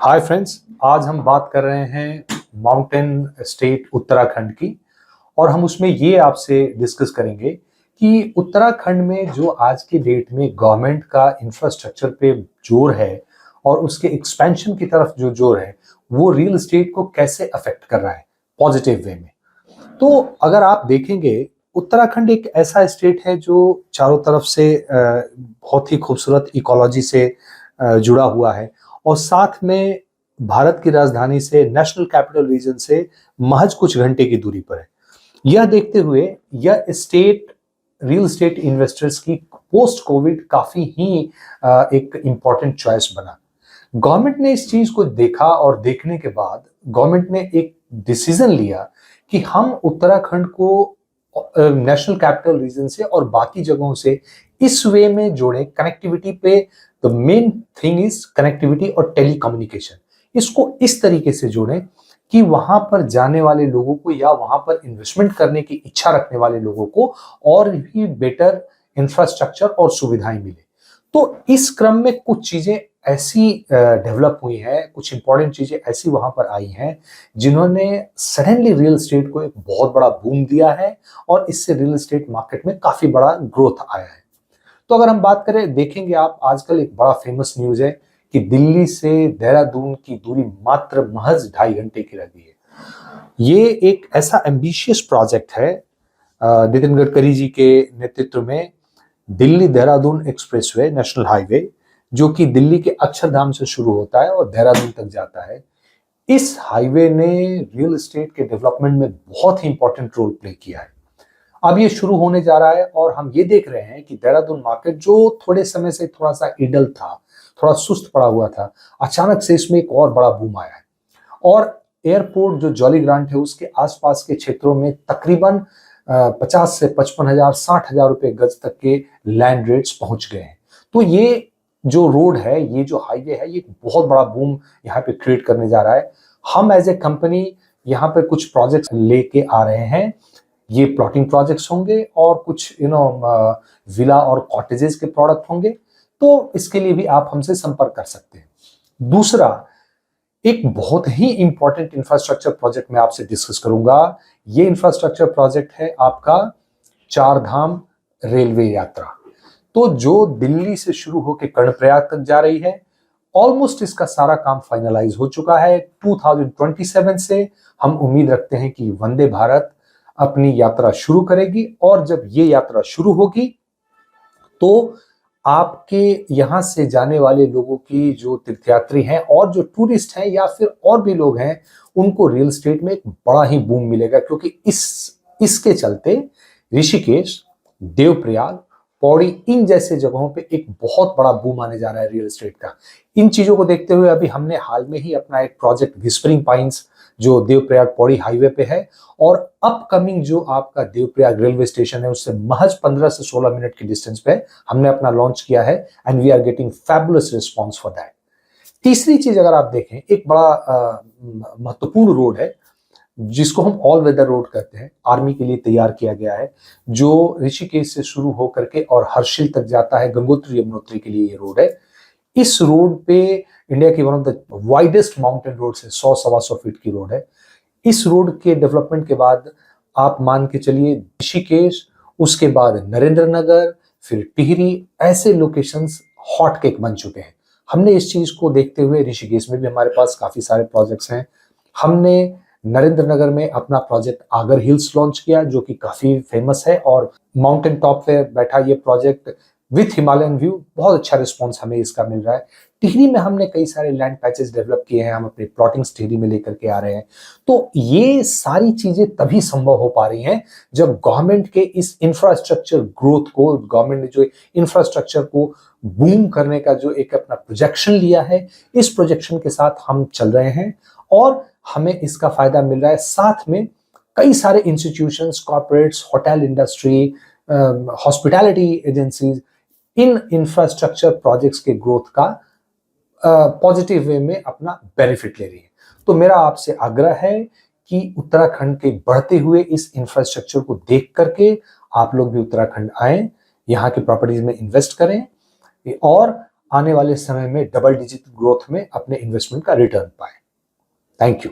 Hi friends, आज हम बात कर रहे हैं माउंटेन स्टेट उत्तराखंड की। और हम उसमें ये आपसे डिस्कस करेंगे कि उत्तराखंड में जो आज की डेट में गवर्नमेंट का इंफ्रास्ट्रक्चर पे जोर है और उसके एक्सपेंशन की तरफ जो जोर है वो रियल एस्टेट को कैसे अफेक्ट कर रहा है पॉजिटिव वे में। तो अगर आप देखेंगे, उत्तराखंड एक ऐसा स्टेट है जो चारों तरफ से बहुत ही खूबसूरत इकोलॉजी से जुड़ा हुआ है और साथ में भारत की राजधानी से, नेशनल कैपिटल रीजन से महज कुछ घंटे की दूरी पर है। यह देखते हुए यह स्टेट रियल एस्टेट इन्वेस्टर्स की पोस्ट कोविड काफी ही एक इम्पॉर्टेंट चॉइस बना। गवर्नमेंट ने इस चीज को देखा और देखने के बाद गवर्नमेंट ने एक डिसीजन लिया कि हम उत्तराखंड को नेशनल कैपिटल रीजन से और बाकी जगहों से इस वे में जोड़े कनेक्टिविटी पे। The main thing is connectivity और टेलीकम्युनिकेशन। इसको इस तरीके से जोड़ें कि वहां पर जाने वाले लोगों को या वहां पर इन्वेस्टमेंट करने की इच्छा रखने वाले लोगों को और भी बेटर इंफ्रास्ट्रक्चर और सुविधाएं मिले। तो इस क्रम में कुछ चीजें ऐसी डेवलप हुई हैं, कुछ इंपॉर्टेंट चीजें ऐसी वहां पर आई हैं जिन्होंने सडनली रियल एस्टेट को एक बहुत बड़ा बूम दिया है और इससे रियल एस्टेट मार्केट में काफी बड़ा ग्रोथ आया है। तो अगर हम बात करें, देखेंगे आप आजकल एक बड़ा फेमस न्यूज है कि दिल्ली से देहरादून की दूरी मात्र महज 2.5 घंटे की रह गई है। ये एक ऐसा एम्बिशियस प्रोजेक्ट है नितिन गडकरी जी के नेतृत्व में, Delhi Dehradun expressway national highway, जो कि दिल्ली के अक्षरधाम से शुरू होता है और देहरादून तक जाता है। इस हाईवे ने रियल एस्टेट के डेवलपमेंट में बहुत ही इंपॉर्टेंट रोल प्ले किया है। अब ये शुरू होने जा रहा है और हम ये देख रहे हैं कि देहरादून मार्केट जो थोड़े समय से थोड़ा सा इडल था, थोड़ा सुस्त पड़ा हुआ था, अचानक से इसमें एक और बड़ा बूम आया है। और एयरपोर्ट जो जॉली ग्रांट है उसके आसपास के क्षेत्रों में तकरीबन 50 से 55,000 60,000 रुपए गज तक के लैंड रेट्स पहुंच गए हैं। तो ये जो रोड है, ये जो हाईवे है, ये बहुत बड़ा बूम यहाँ पे क्रिएट करने जा रहा है। हम एज ए कंपनी यहाँ पे कुछ प्रोजेक्ट्स लेके आ रहे हैं। ये प्लॉटिंग प्रोजेक्ट्स होंगे और कुछ विला और कॉटेजेस के प्रोडक्ट होंगे। तो इसके लिए भी आप हमसे संपर्क कर सकते हैं। दूसरा, एक बहुत ही इंपॉर्टेंट इंफ्रास्ट्रक्चर प्रोजेक्ट मैं आपसे डिस्कस करूंगा। ये इंफ्रास्ट्रक्चर प्रोजेक्ट है आपका चार धाम रेलवे यात्रा। तो जो दिल्ली से शुरू होकर कर्णप्रयाग तक जा रही है, ऑलमोस्ट इसका सारा काम फाइनलाइज हो चुका है। 2027 से हम उम्मीद रखते हैं कि वंदे भारत अपनी यात्रा शुरू करेगी और जब ये यात्रा शुरू होगी तो आपके यहां से जाने वाले लोगों की जो तीर्थयात्री हैं और जो टूरिस्ट हैं या फिर और भी लोग हैं, उनको रियल एस्टेट में एक बड़ा ही बूम मिलेगा, क्योंकि इसके चलते ऋषिकेश, देवप्रयाग, पौड़ी, इन जैसे जगहों पे एक बहुत बड़ा बूम आने जा रहा है रियल एस्टेट का। इन चीजों को देखते हुए अभी हमने हाल में ही अपना एक प्रोजेक्ट व्हिस्परिंग पाइन्स जो देवप्रयाग पौड़ी हाईवे पे है और अपकमिंग जो आपका देवप्रयाग रेलवे स्टेशन है उससे महज 15 से 16 मिनट की डिस्टेंस पे हमने अपना लॉन्च किया है and we are getting fabulous response for that. तीसरी चीज अगर आप देखें, एक बड़ा महत्वपूर्ण रोड है जिसको हम ऑल वेदर रोड कहते हैं, आर्मी के लिए तैयार किया गया है, जो ऋषिकेश से शुरू होकर के और हर्षिल तक जाता है। गंगोत्री यमुनोत्री के लिए ये रोड है। इस रोड पे इंडिया की one of the widest mountain road है, 100-125 फीट की रोड है। इस रोड के डेवलपमेंट के बाद आप मान के चलिए ऋषिकेश, उसके बाद नरेंद्र नगर, फिर टिहरी, ऐसे लोकेशंस हॉट केक बन चुके हैं। हमने इस चीज को देखते हुए ऋषिकेश में भी हमारे पास काफी सारे प्रोजेक्ट्स हैं। हमने नरेंद्र नगर में अपना प्रोजेक्ट आगर हिल्स लॉन्च किया जो कि काफी फेमस है और माउंटेन टॉप पे बैठा ये प्रोजेक्ट विथ हिमालयन व्यू, बहुत अच्छा रिस्पॉन्स हमें इसका मिल रहा है। टिहरी में हमने कई सारे लैंड पैचेस डेवलप किए हैं, हम अपने प्लॉटिंग टिहरी में लेकर के आ रहे हैं। तो ये सारी चीजें तभी संभव हो पा रही हैं जब गवर्नमेंट के इस इंफ्रास्ट्रक्चर ग्रोथ को, गवर्नमेंट ने जो इंफ्रास्ट्रक्चर को बूम करने का जो एक अपना प्रोजेक्शन लिया है, इस प्रोजेक्शन के साथ हम चल रहे हैं और हमें इसका फायदा मिल रहा है। साथ में कई सारे institutions, corporates, hotel industry, hospitality agencies in infrastructure projects के ग्रोथ का पॉजिटिव वे में अपना बेनिफिट ले रही है। तो मेरा आपसे आग्रह है कि उत्तराखंड के बढ़ते हुए इस इंफ्रास्ट्रक्चर को देख करके आप लोग भी उत्तराखंड आएं, यहाँ की प्रॉपर्टीज में इन्वेस्ट करें और आने वाले समय में डबल डिजिट ग्रोथ में अपने इन्वेस्टमेंट का रिटर्न पाए। Thank you.